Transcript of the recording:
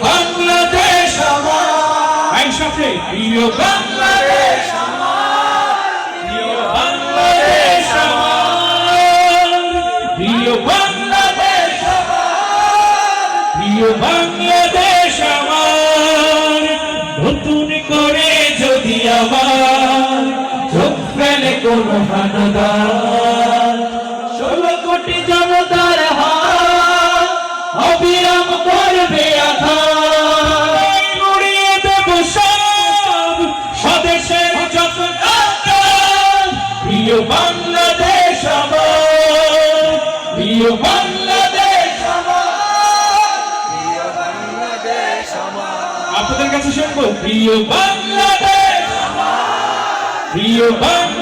বাংলাদেশ আমার, একসাথে প্রিয় বাংলাদেশ আমার, প্রিয় বাংলাদেশ আমার, প্রিয় বাংলাদেশ আমার, প্রিয় বাংলাদেশ আমার। নতুন করে যদি আমার চোখ ফেলে কোন হানাদার, 16 কোটি জনতার হাত অবিরাম করবে আঘাত, উড়িয়ে দেব সব স্বদেশের যত আকাশ। প্রিয় বাংলাদেশ আমার, প্রিয় বাংলাদেশ আমার, প্রিয় বাংলাদেশ আমার। আপনাদের কাছে শুনবো প্রিয় বাংলাদেশ আমার, প্রিয় বাংলাদেশ।